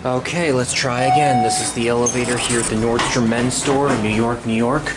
Okay, let's try again. This is the elevator here at the Nordstrom men's store in New York, New York.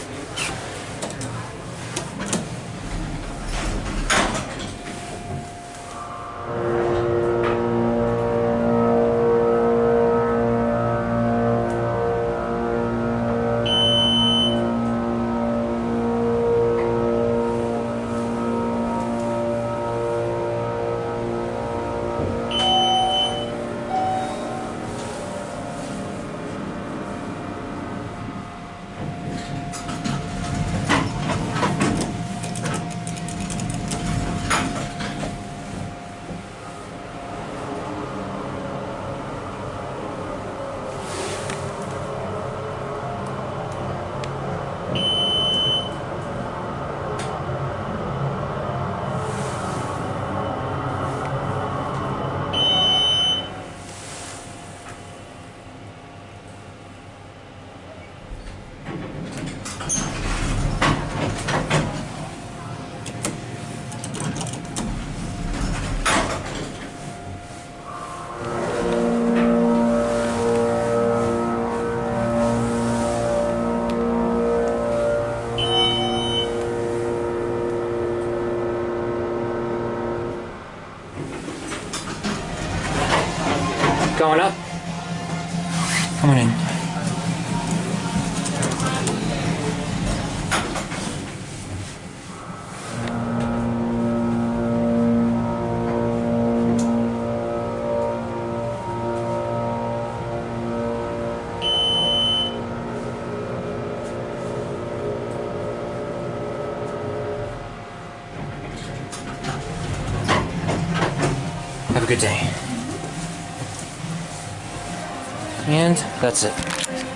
Going up? Coming in. Have a good day. And that's it.